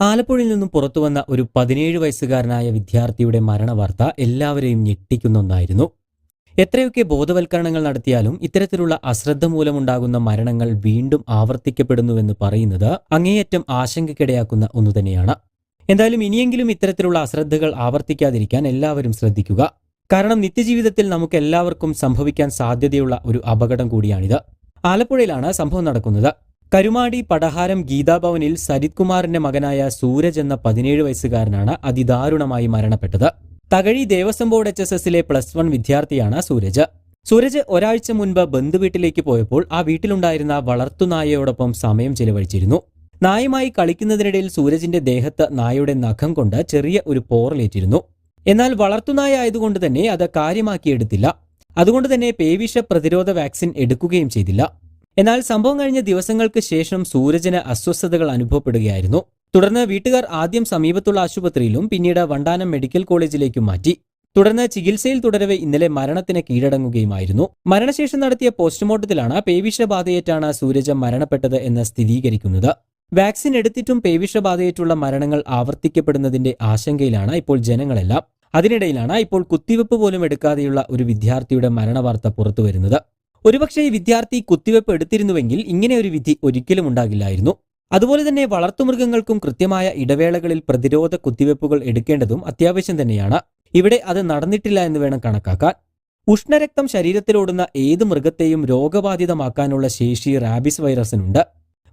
ആലപ്പുഴയിൽ നിന്നും പുറത്തുവന്ന ഒരു 17 വയസ്സുകാരനായ വിദ്യാർത്ഥിയുടെ മരണവാർത്ത എല്ലാവരെയും ഞെട്ടിക്കുന്ന ഒന്നായിരുന്നു. എത്രയൊക്കെ ബോധവൽക്കരണങ്ങൾ നടത്തിയാലും ഇത്തരത്തിലുള്ള അശ്രദ്ധ മൂലമുണ്ടാകുന്ന മരണങ്ങൾ വീണ്ടും ആവർത്തിക്കപ്പെടുന്നുവെന്ന് പറയുന്നത് അങ്ങേയറ്റം ആശങ്കയ്ക്കിടയാക്കുന്ന ഒന്നുതന്നെയാണ്. എന്തായാലും ഇനിയെങ്കിലും ഇത്തരത്തിലുള്ള അശ്രദ്ധകൾ ആവർത്തിക്കാതിരിക്കാൻ എല്ലാവരും ശ്രദ്ധിക്കുക. കാരണം നിത്യജീവിതത്തിൽ നമുക്ക് എല്ലാവർക്കും സംഭവിക്കാൻ സാധ്യതയുള്ള ഒരു അപകടം കൂടിയാണിത്. ആലപ്പുഴയിലാണ് സംഭവം നടക്കുന്നത്. കരുമാടി പടഹാരം ഗീതാഭവനിൽ സരിത് കുമാറിന്റെ മകനായ സൂരജ് എന്ന 17 വയസ്സുകാരനാണ് അതിദാരുണമായി മരണപ്പെട്ടത്. തകഴി ദേവസ്വം ബോർഡ് HSSലെ +1 വിദ്യാർത്ഥിയാണ് സൂരജ്. സൂരജ് ഒരാഴ്ച മുൻപ് ബന്ധുവീട്ടിലേക്ക് പോയപ്പോൾ ആ വീട്ടിലുണ്ടായിരുന്ന വളർത്തുനായയോടൊപ്പം സമയം ചെലവഴിച്ചിരുന്നു. നായുമായി കളിക്കുന്നതിനിടയിൽ സൂരജിന്റെ ദേഹത്ത് നായയുടെ നഖം കൊണ്ട് ചെറിയ ഒരു പോറലേറ്റിരുന്നു. എന്നാൽ വളർത്തുനായ ആയതുകൊണ്ട് തന്നെ അത് കാര്യമാക്കിയെടുത്തില്ല. അതുകൊണ്ട് തന്നെ പേവിഷ പ്രതിരോധ വാക്സിൻ എടുക്കുകയും ചെയ്തില്ല. എന്നാൽ സംഭവം കഴിഞ്ഞ ദിവസങ്ങൾക്ക് ശേഷം സൂരജിന് അസ്വസ്ഥതകൾ അനുഭവപ്പെടുകയായിരുന്നു. തുടർന്ന് വീട്ടുകാർ ആദ്യം സമീപത്തുള്ള ആശുപത്രിയിലും പിന്നീട് വണ്ടാനം മെഡിക്കൽ കോളേജിലേക്കും മാറ്റി. തുടർന്ന് ചികിത്സയിൽ തുടരവെ ഇന്നലെ മരണത്തിന് കീഴടങ്ങുകയുമായിരുന്നു. മരണശേഷം നടത്തിയ പോസ്റ്റ്മോർട്ടത്തിലാണ് പേവിഷബാധയേറ്റാണ് സൂരജ് മരണപ്പെട്ടത് എന്ന് സ്ഥിരീകരിക്കുന്നത്. വാക്സിൻ എടുത്തിട്ടും പേവിഷബാധയേറ്റുള്ള മരണങ്ങൾ ആവർത്തിക്കപ്പെടുന്നതിന്റെ ആശങ്കയിലാണ് ഇപ്പോൾ ജനങ്ങളെല്ലാം. അതിനിടയിലാണ് ഇപ്പോൾ കുത്തിവെപ്പ് പോലും എടുക്കാതെയുള്ള ഒരു വിദ്യാർത്ഥിയുടെ മരണവാർത്ത പുറത്തുവരുന്നത്. ഒരുപക്ഷെ ഈ വിദ്യാർത്ഥി കുത്തിവെപ്പ് എടുത്തിരുന്നുവെങ്കിൽ ഇങ്ങനെ ഒരു വിധി ഒരിക്കലും ഉണ്ടാകില്ലായിരുന്നു. അതുപോലെ തന്നെ വളർത്തുമൃഗങ്ങൾക്കും കൃത്യമായ ഇടവേളകളിൽ പ്രതിരോധ കുത്തിവെപ്പുകൾ എടുക്കേണ്ടതും അത്യാവശ്യം തന്നെയാണ്. ഇവിടെ അത് നടന്നിട്ടില്ല എന്ന് വേണം കണക്കാക്കാൻ. ഉഷ്ണരക്തം ശരീരത്തിലോടുന്ന ഏത് മൃഗത്തെയും രോഗബാധിതമാക്കാനുള്ള ശേഷി റാബിസ് വൈറസിനുണ്ട്.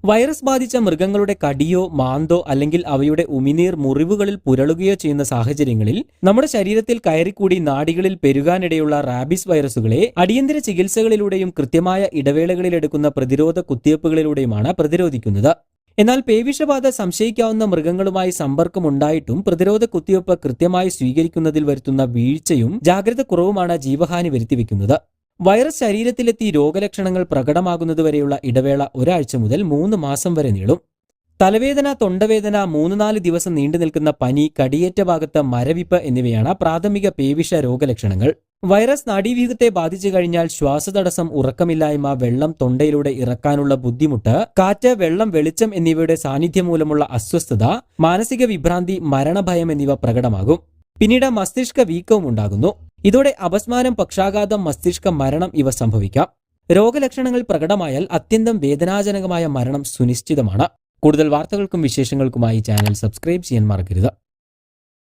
വൈറസ് ബാധിച്ച മൃഗങ്ങളുടെ കടിയോ മാന്തോ അല്ലെങ്കിൽ അവയുടെ ഉമിനീർ മുറിവുകളിൽ പുരളുകയോ ചെയ്യുന്ന സാഹചര്യങ്ങളിൽ നമ്മുടെ ശരീരത്തിൽ കയറിക്കൂടി നാഡികളിൽ പെരുകാനിടയുള്ള റാബിസ് വൈറസുകളെ അടിയന്തര ചികിത്സകളിലൂടെയും കൃത്യമായ ഇടവേളകളിൽ എടുക്കുന്ന പ്രതിരോധ കുത്തിവയ്പ്പുകളിലൂടെയുമാണ് പ്രതിരോധിക്കുന്നത്. എന്നാൽ പേവിഷബാധ സംശയിക്കാവുന്ന മൃഗങ്ങളുമായി സമ്പർക്കമുണ്ടായിട്ടും പ്രതിരോധ കുത്തിവയ്പ്പ് കൃത്യമായി സ്വീകരിക്കുന്നതിൽ വരുത്തുന്ന വീഴ്ചയും ജാഗ്രത കുറവുമാണ് ജീവഹാനി വരുത്തിവെക്കുന്നത്. വൈറസ് ശരീരത്തിലെത്തി രോഗലക്ഷണങ്ങൾ പ്രകടമാകുന്നതുവരെയുള്ള ഇടവേള ഒരാഴ്ച മുതൽ 3 മാസം വരെ നീളും. തലവേദന, തൊണ്ടവേദന, 3-4 ദിവസം നീണ്ടു നിൽക്കുന്ന പനി, കടിയേറ്റ ഭാഗത്ത് മരവിപ്പ് എന്നിവയാണ് പ്രാഥമിക പേവിഷ രോഗലക്ഷണങ്ങൾ. വൈറസ് നാഡീവ്യൂഹത്തെ ബാധിച്ചു കഴിഞ്ഞാൽ ശ്വാസതടസ്സം, ഉറക്കമില്ലായ്മ, വെള്ളം തൊണ്ടയിലൂടെ ഇറക്കാനുള്ള ബുദ്ധിമുട്ട്, കാറ്റ്, വെള്ളം, വെളിച്ചം എന്നിവയുടെ സാന്നിധ്യം മൂലമുള്ള അസ്വസ്ഥത, മാനസിക വിഭ്രാന്തി, മരണഭയം എന്നിവ പ്രകടമാകും. പിന്നീട് മസ്തിഷ്ക വീക്കവും ഉണ്ടാകുന്നു. ഇതോടെ അപസ്മാരം, പക്ഷാഘാതം, മസ്തിഷ്ക മരണം ഇവ സംഭവിക്കാം. രോഗലക്ഷണങ്ങൾ പ്രകടമായാൽ അത്യന്തം വേദനാജനകമായ മരണം സുനിശ്ചിതമാണ്. കൂടുതൽ വാർത്തകൾക്കും വിശേഷങ്ങൾക്കുമായി ചാനൽ സബ്സ്ക്രൈബ് ചെയ്യാൻ മറക്കരുത്.